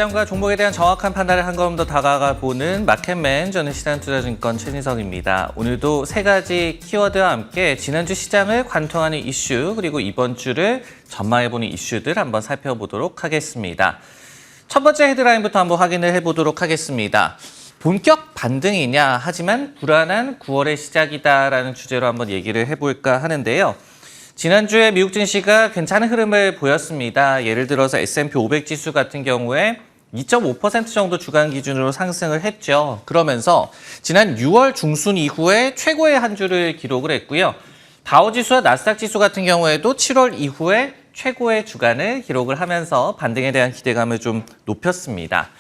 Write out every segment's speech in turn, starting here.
시장과 종목에 대한 정확한 판단을 한 걸음 더 다가가 보는 마켓맨, 저는 신한투자증권 최진석입니다. 오늘도 세 가지 키워드와 함께 지난주 시장을 관통하는 이슈, 그리고 이번 주를 전망해보는 이슈들 한번 살펴보도록 하겠습니다. 첫 번째 헤드라인부터 한번 확인을 해보도록 하겠습니다. 본격 반등이냐, 하지만 불안한 9월의 시작이다라는 주제로 한번 얘기를 해볼까 하는데요. 지난주에 미국 증시가 괜찮은 흐름을 보였습니다. 예를 들어서 S&P 500 지수 같은 경우에 2.5% 정도 주간 기준으로 상승을 했죠. 그러면서 지난 6월 중순 이후에 최고의 한 주를 기록을 했고요. 다우지수와 나스닥 지수 같은 경우에도 7월 이후에 최고의 주간을 기록을 하면서 반등에 대한 기대감을 좀 높였습니다.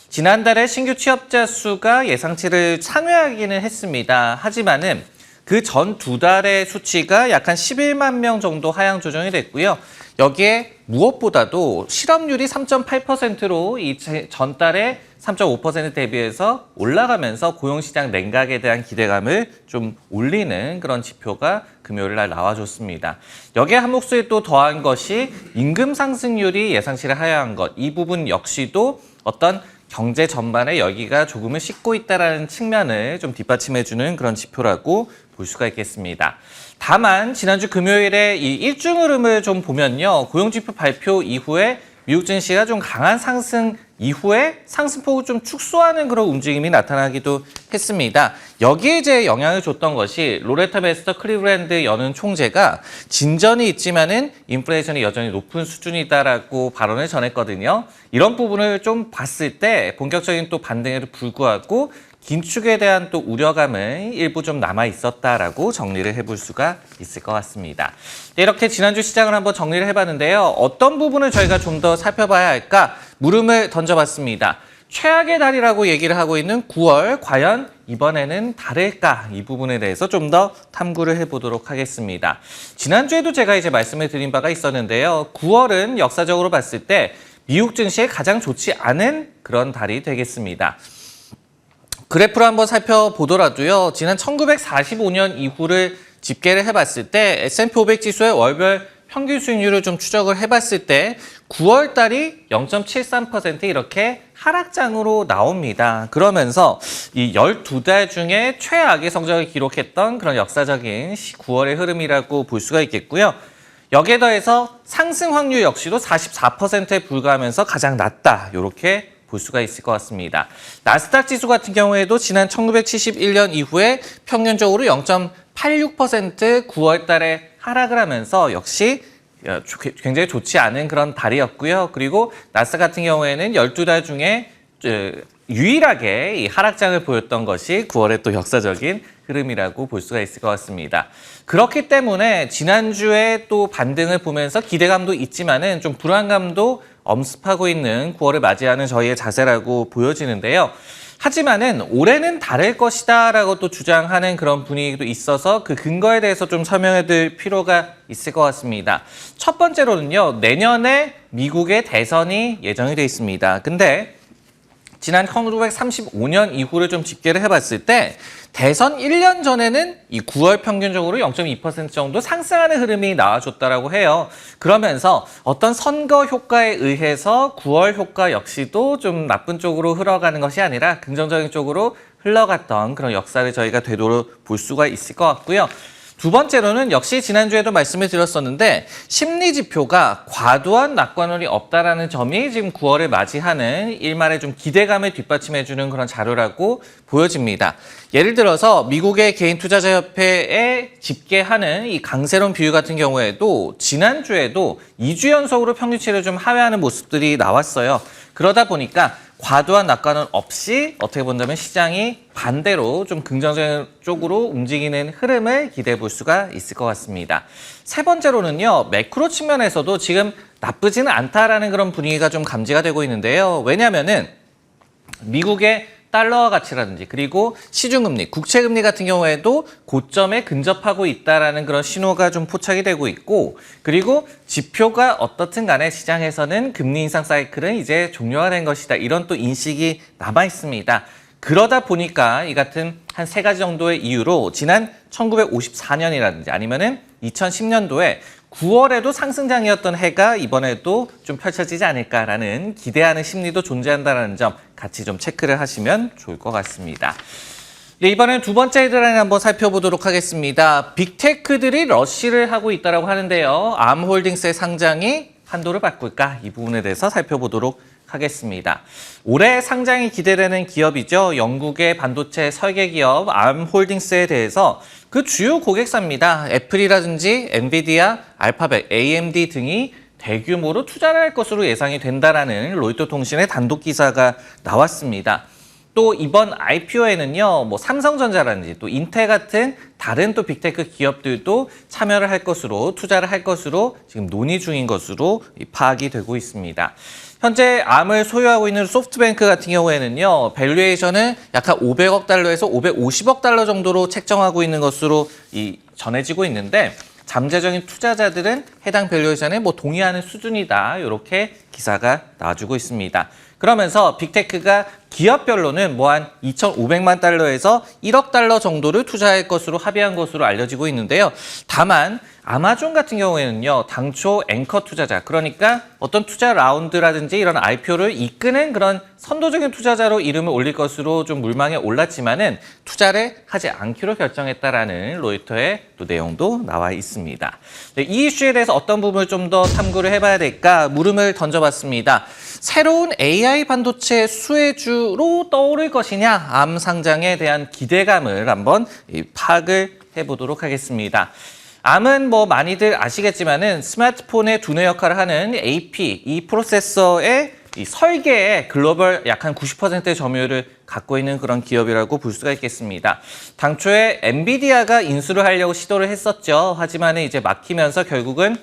지난달에 신규 취업자 수가 예상치를 상회하기는 했습니다. 하지만은 그 전 두 달의 수치가 약 한 11만 명 정도 하향 조정이 됐고요. 여기에 무엇보다도 실업률이 3.8%로 이 전달에 3.5% 대비해서 올라가면서 고용시장 냉각에 대한 기대감을 좀 올리는 그런 지표가 금요일 날 나와줬습니다. 여기에 한 목소리 또 더한 것이 임금 상승률이 예상치를 하향한 것. 이 부분 역시도 어떤 경제 전반에 열기가 조금은 식고 있다는 측면을 좀 뒷받침해주는 그런 지표라고 볼 수가 있겠습니다. 다만 지난주 금요일에 이 일중 흐름을 좀 보면요. 고용지표 발표 이후에 미국 증시가 좀 강한 상승 이후에 상승폭을 좀 축소하는 그런 움직임이 나타나기도 했습니다. 여기에 이제 영향을 줬던 것이 로레타 메스터 클리브랜드 연은 총재가 진전이 있지만은 인플레이션이 여전히 높은 수준이다라고 발언을 전했거든요. 이런 부분을 좀 봤을 때 본격적인 또 반등에도 불구하고 긴축에 대한 또 우려감은 일부 좀 남아 있었다라고 정리를 해볼 수가 있을 것 같습니다. 이렇게 지난주 시장을 한번 정리를 해봤는데요. 어떤 부분을 저희가 좀 더 살펴봐야 할까? 물음을 던져봤습니다. 최악의 달이라고 얘기를 하고 있는 9월, 과연 이번에는 다를까? 이 부분에 대해서 좀 더 탐구를 해보도록 하겠습니다. 지난주에도 제가 이제 말씀을 드린 바가 있었는데요. 9월은 역사적으로 봤을 때 미국 증시에 가장 좋지 않은 그런 달이 되겠습니다. 그래프를 한번 살펴보더라도요. 지난 1945년 이후를 집계를 해봤을 때 S&P 500 지수의 월별 평균 수익률을 좀 추적을 해봤을 때 9월 달이 0.73% 이렇게 하락장으로 나옵니다. 그러면서 이 12달 중에 최악의 성적을 기록했던 그런 역사적인 9월의 흐름이라고 볼 수가 있겠고요. 여기에 더해서 상승 확률 역시도 44%에 불과하면서 가장 낮다. 이렇게 볼 수가 있을 것 같습니다. 나스닥 지수 같은 경우에도 지난 1971년 이후에 평균적으로 0.86% 9월 달에 하락을 하면서 역시 굉장히 좋지 않은 그런 달이었고요. 그리고 나스닥 같은 경우에는 12달 중에 유일하게 이 하락장을 보였던 것이 9월의 또 역사적인 흐름이라고 볼 수가 있을 것 같습니다. 그렇기 때문에 지난주에 또 반등을 보면서 기대감도 있지만은 좀 불안감도 엄습하고 있는 9월을 맞이하는 저희의 자세라고 보여지는데요. 하지만은 올해는 다를 것이다 라고 또 주장하는 그런 분위기도 있어서 그 근거에 대해서 좀 설명해 드릴 필요가 있을 것 같습니다. 첫 번째로는요. 내년에 미국의 대선이 예정이 돼 있습니다. 근데 지난 1935년 이후를 좀 집계를 해봤을 때 대선 1년 전에는 이 9월 평균적으로 0.2% 정도 상승하는 흐름이 나와줬다라고 해요. 그러면서 어떤 선거 효과에 의해서 9월 효과 역시도 좀 나쁜 쪽으로 흘러가는 것이 아니라 긍정적인 쪽으로 흘러갔던 그런 역사를 저희가 되도록 볼 수가 있을 것 같고요. 두 번째로는 역시 지난주에도 말씀을 드렸었는데 심리 지표가 과도한 낙관론이 없다라는 점이 지금 9월을 맞이하는 일말의 좀 기대감을 뒷받침해주는 그런 자료라고 보여집니다. 예를 들어서 미국의 개인투자자협회에 집계하는 이 강세론 비율 같은 경우에도 지난주에도 2주 연속으로 평균치를 좀 하회하는 모습들이 나왔어요. 그러다 보니까 과도한 낙관은 없이 어떻게 본다면 시장이 반대로 좀 긍정적인 쪽으로 움직이는 흐름을 기대해 볼 수가 있을 것 같습니다. 세 번째로는요. 매크로 측면에서도 지금 나쁘지는 않다라는 그런 분위기가 좀 감지가 되고 있는데요. 왜냐하면은 미국의 달러 가치라든지 그리고 시중금리, 국채금리 같은 경우에도 고점에 근접하고 있다라는 그런 신호가 좀 포착이 되고 있고 그리고 지표가 어떻든 간에 시장에서는 금리 인상 사이클은 이제 종료가 된 것이다. 이런 또 인식이 남아 있습니다. 그러다 보니까 이 같은 한 세 가지 정도의 이유로 지난 1954년이라든지 아니면은 2010년도에 9월에도 상승장이었던 해가 이번에도 좀 펼쳐지지 않을까라는 기대하는 심리도 존재한다는 점 같이 좀 체크를 하시면 좋을 것 같습니다. 네, 이번엔 두 번째 헤드라인 한번 살펴보도록 하겠습니다. 빅테크들이 러쉬를 하고 있다고 하는데요. 암홀딩스의 상장이 한도를 바꿀까? 이 부분에 대해서 살펴보도록 하겠습니다. 올해 상장이 기대되는 기업이죠. 영국의 반도체 설계 기업 암홀딩스에 대해서 그 주요 고객사입니다. 애플이라든지 엔비디아, 알파벳, AMD 등이 대규모로 투자를 할 것으로 예상이 된다라는 로이터 통신의 단독 기사가 나왔습니다. 또 이번 IPO에는요, 뭐 삼성전자라든지 또 인텔 같은 다른 또 빅테크 기업들도 참여를 할 것으로 투자를 할 것으로 지금 논의 중인 것으로 파악이 되고 있습니다. 현재 암을 소유하고 있는 소프트뱅크 같은 경우에는요, 밸류에이션은 약 한 500억 달러에서 550억 달러 정도로 책정하고 있는 것으로 전해지고 있는데, 잠재적인 투자자들은 해당 밸류에이션에 뭐 동의하는 수준이다. 이렇게 기사가 나와주고 있습니다. 그러면서 빅테크가 기업별로는 뭐 한 2,500만 달러에서 1억 달러 정도를 투자할 것으로 합의한 것으로 알려지고 있는데요. 다만 아마존 같은 경우에는요, 당초 앵커 투자자, 그러니까 어떤 투자 라운드라든지 이런 IPO를 이끄는 그런 선도적인 투자자로 이름을 올릴 것으로 좀 물망에 올랐지만은 투자를 하지 않기로 결정했다라는 로이터의 또 내용도 나와 있습니다. 네, 이 이슈에 대해서 어떤 부분을 좀 더 탐구를 해봐야 될까 물음을 던져봤습니다. 새로운 AI 반도체 수혜주로 떠오를 것이냐, 암 상장에 대한 기대감을 한번 파악을 해보도록 하겠습니다. 암은 뭐 많이들 아시겠지만은 스마트폰의 두뇌 역할을 하는 AP, 이 프로세서의 이 설계에 글로벌 약 한 90%의 점유율을 갖고 있는 그런 기업이라고 볼 수가 있겠습니다. 당초에 엔비디아가 인수를 하려고 시도를 했었죠. 하지만 이제 막히면서 결국은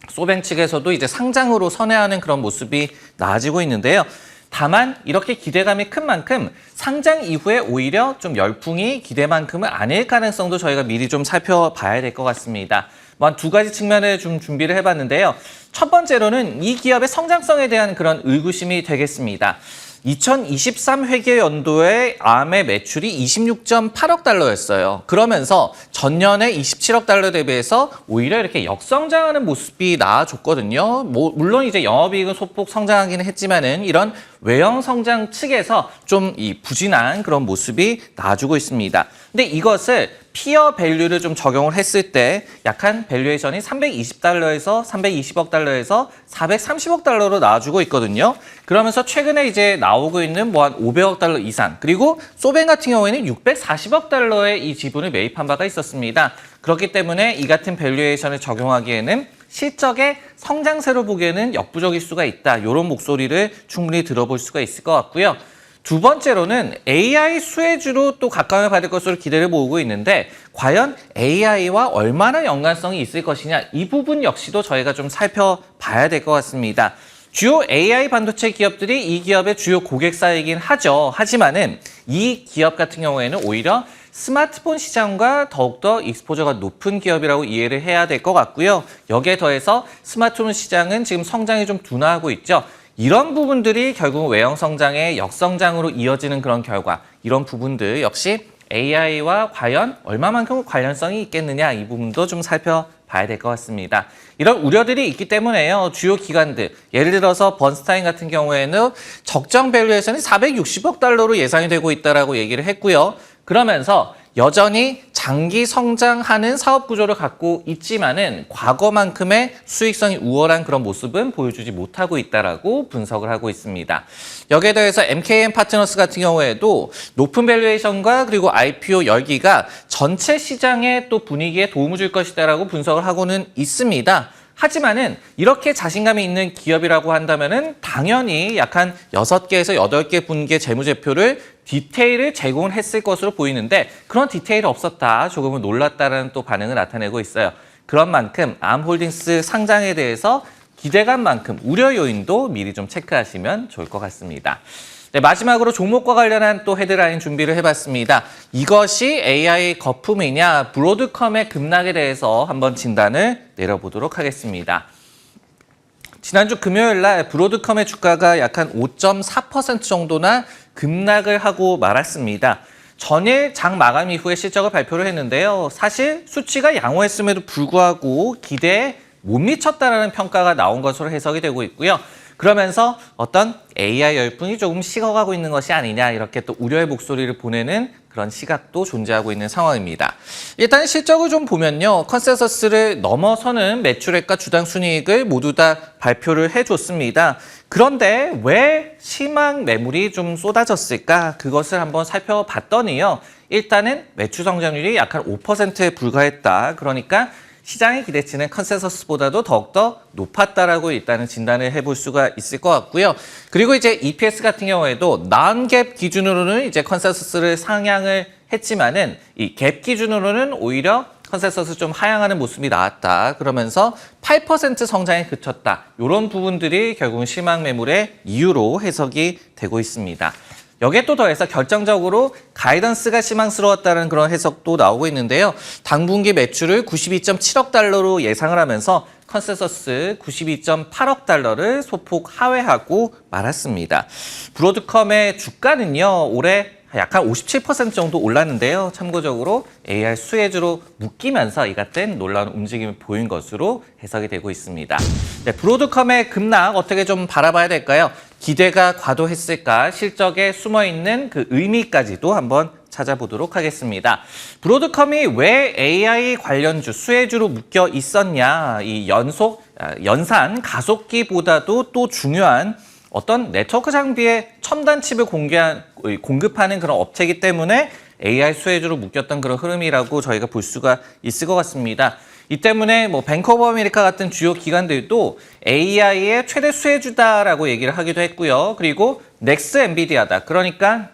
소뱅 측에서도 이제 상장으로 선회하는 그런 모습이 나아지고 있는데요. 다만 이렇게 기대감이 큰 만큼 상장 이후에 오히려 좀 열풍이 기대만큼은 아닐 가능성도 저희가 미리 좀 살펴봐야 될 것 같습니다. 뭐 한 두 가지 측면을 좀 준비를 해봤는데요. 첫 번째로는 이 기업의 성장성에 대한 그런 의구심이 되겠습니다. 2023 회계연도에 암의 매출이 26.8억 달러였어요. 그러면서 전년에 27억 달러 대비해서 오히려 이렇게 역성장하는 모습이 나와줬거든요. 물론 이제 영업이익은 소폭 성장하기는 했지만은 이런 외형 성장 측에서 좀 부진한 그런 모습이 나와주고 있습니다. 근데 이것을 피어 밸류를 좀 적용을 했을 때 약한 밸류에이션이 320달러에서 320억 달러에서 430억 달러로 나와주고 있거든요. 그러면서 최근에 이제 나오고 있는 뭐 한 500억 달러 이상, 그리고 소뱅 같은 경우에는 640억 달러의 이 지분을 매입한 바가 있었습니다. 그렇기 때문에 이 같은 밸류에이션을 적용하기에는 실적의 성장세로 보기에는 역부족일 수가 있다. 이런 목소리를 충분히 들어볼 수가 있을 것 같고요. 두 번째로는 AI 수혜주로 또 각광을 받을 것으로 기대를 모으고 있는데 과연 AI와 얼마나 연관성이 있을 것이냐, 이 부분 역시도 저희가 좀 살펴봐야 될 것 같습니다. 주요 AI 반도체 기업들이 이 기업의 주요 고객사이긴 하죠. 하지만은 이 기업 같은 경우에는 오히려 스마트폰 시장과 더욱더 익스포저가 높은 기업이라고 이해를 해야 될 것 같고요. 여기에 더해서 스마트폰 시장은 지금 성장이 좀 둔화하고 있죠. 이런 부분들이 결국 외형 성장의 역성장으로 이어지는 그런 결과, 이런 부분들 역시 AI와 과연 얼마만큼 관련성이 있겠느냐, 이 부분도 좀 살펴봐야 될 것 같습니다. 이런 우려들이 있기 때문에요. 주요 기관들, 예를 들어서 번스타인 같은 경우에는 적정 밸류에이션이 460억 달러로 예상이 되고 있다라고 얘기를 했고요. 그러면서 여전히 장기 성장하는 사업 구조를 갖고 있지만은 과거만큼의 수익성이 우월한 그런 모습은 보여주지 못하고 있다라고 분석을 하고 있습니다. 여기에 더해서 MKM 파트너스 같은 경우에도 높은 밸류에이션과 그리고 IPO 열기가 전체 시장의 또 분위기에 도움을 줄 것이다라고 분석을 하고는 있습니다. 하지만은 이렇게 자신감이 있는 기업이라고 한다면은 당연히 약 한 6개에서 8개 분기의 재무제표를 디테일을 제공을 했을 것으로 보이는데 그런 디테일이 없었다. 조금은 놀랐다는 또 반응을 나타내고 있어요. 그런 만큼 암홀딩스 상장에 대해서 기대감만큼 우려 요인도 미리 좀 체크하시면 좋을 것 같습니다. 네, 마지막으로 종목과 관련한 또 헤드라인 준비를 해봤습니다. 이것이 AI 거품이냐, 브로드컴의 급락에 대해서 한번 진단을 내려보도록 하겠습니다. 지난주 금요일 날 브로드컴의 주가가 약 한 5.4% 정도나 급락을 하고 말았습니다. 전일 장 마감 이후에 실적을 발표를 했는데요. 사실 수치가 양호했음에도 불구하고 기대에 못 미쳤다라는 평가가 나온 것으로 해석이 되고 있고요. 그러면서 어떤 AI 열풍이 조금 식어가고 있는 것이 아니냐 이렇게 또 우려의 목소리를 보내는 그런 시각도 존재하고 있는 상황입니다. 일단 실적을 좀 보면요. 컨센서스를 넘어서는 매출액과 주당 순이익을 모두 다 발표를 해줬습니다. 그런데 왜 시황 매물이 좀 쏟아졌을까? 그것을 한번 살펴봤더니요. 일단은 매출 성장률이 약 한 5%에 불과했다. 그러니까 시장의 기대치는 컨센서스보다도 더욱더 높았다라고 일단은 진단을 해볼 수가 있을 것 같고요. 그리고 이제 EPS 같은 경우에도 non-GAAP 기준으로는 이제 컨센서스를 상향을 했지만은 이 GAAP 기준으로는 오히려 컨센서스 좀 하향하는 모습이 나왔다. 그러면서 8% 성장에 그쳤다. 이런 부분들이 결국은 실망 매물의 이유로 해석이 되고 있습니다. 여기에 또 더해서 결정적으로 가이던스가 실망스러웠다는 그런 해석도 나오고 있는데요. 당분기 매출을 92.7억 달러로 예상을 하면서 컨센서스 92.8억 달러를 소폭 하회하고 말았습니다. 브로드컴의 주가는요, 올해 약 한 57% 정도 올랐는데요. 참고적으로 AI 수혜주로 묶이면서 이 같은 놀라운 움직임을 보인 것으로 해석이 되고 있습니다. 네, 브로드컴의 급락 어떻게 좀 바라봐야 될까요? 기대가 과도했을까? 실적에 숨어있는 그 의미까지도 한번 찾아보도록 하겠습니다. 브로드컴이 왜 AI 관련주, 수혜주로 묶여 있었냐? 이 연산 가속기보다도 또 중요한 어떤 네트워크 장비의 첨단 칩을 공급하는 그런 업체이기 때문에 AI 수혜주로 묶였던 그런 흐름이라고 저희가 볼 수가 있을 것 같습니다. 이 때문에 뭐 뱅크 오브 아메리카 같은 주요 기관들도 AI의 최대 수혜주다라고 얘기를 하기도 했고요. 그리고 넥스 엔비디아다. 그러니까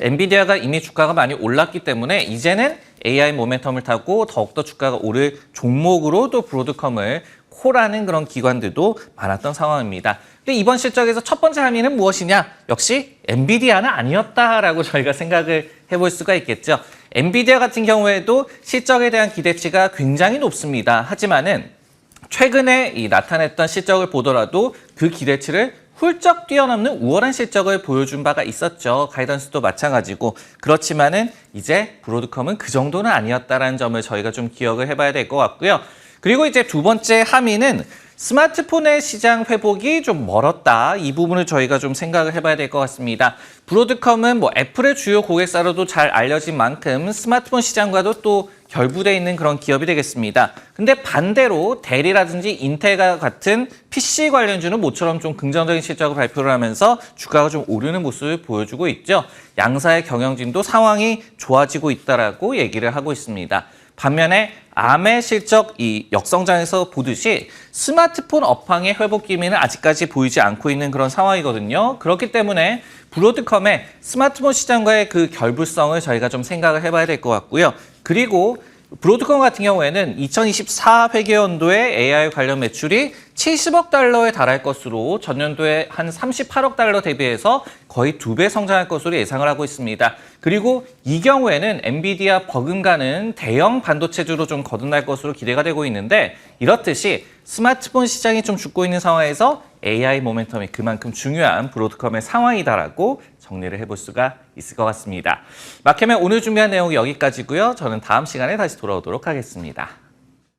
엔비디아가 이미 주가가 많이 올랐기 때문에 이제는 AI 모멘텀을 타고 더욱더 주가가 오를 종목으로 또 브로드컴을 코라는 그런 기관들도 많았던 상황입니다. 근데 이번 실적에서 첫 번째 함의는 무엇이냐? 역시 엔비디아는 아니었다라고 저희가 생각을 해볼 수가 있겠죠. 엔비디아 같은 경우에도 실적에 대한 기대치가 굉장히 높습니다. 하지만은 최근에 나타냈던 실적을 보더라도 그 기대치를 훌쩍 뛰어넘는 우월한 실적을 보여준 바가 있었죠. 가이던스도 마찬가지고. 그렇지만은 이제 브로드컴은 그 정도는 아니었다라는 점을 저희가 좀 기억을 해봐야 될 것 같고요. 그리고 이제 두 번째 함의는 스마트폰의 시장 회복이 좀 멀었다. 이 부분을 저희가 좀 생각을 해봐야 될 것 같습니다. 브로드컴은 뭐 애플의 주요 고객사로도 잘 알려진 만큼 스마트폰 시장과도 또 결부되어 있는 그런 기업이 되겠습니다. 근데 반대로 델이라든지 인텔과 같은 PC 관련주는 모처럼 좀 긍정적인 실적을 발표를 하면서 주가가 좀 오르는 모습을 보여주고 있죠. 양사의 경영진도 상황이 좋아지고 있다라고 얘기를 하고 있습니다. 반면에 암의 실적 이 역성장에서 보듯이 스마트폰 업황의 회복 기미는 아직까지 보이지 않고 있는 그런 상황이거든요. 그렇기 때문에 브로드컴의 스마트폰 시장과의 그 결부성을 저희가 좀 생각을 해봐야 될 것 같고요. 그리고 브로드컴 같은 경우에는 2024 회계연도에 AI 관련 매출이 70억 달러에 달할 것으로 전년도에 한 38억 달러 대비해서 거의 2배 성장할 것으로 예상을 하고 있습니다. 그리고 이 경우에는 엔비디아 버금가는 대형 반도체주로 좀 거듭날 것으로 기대가 되고 있는데 이렇듯이 스마트폰 시장이 좀 죽고 있는 상황에서 AI 모멘텀이 그만큼 중요한 브로드컴의 상황이다라고 정리를 해볼 수가 있을 것 같습니다. 마켓맨 오늘 준비한 내용이 여기까지고요. 저는 다음 시간에 다시 돌아오도록 하겠습니다.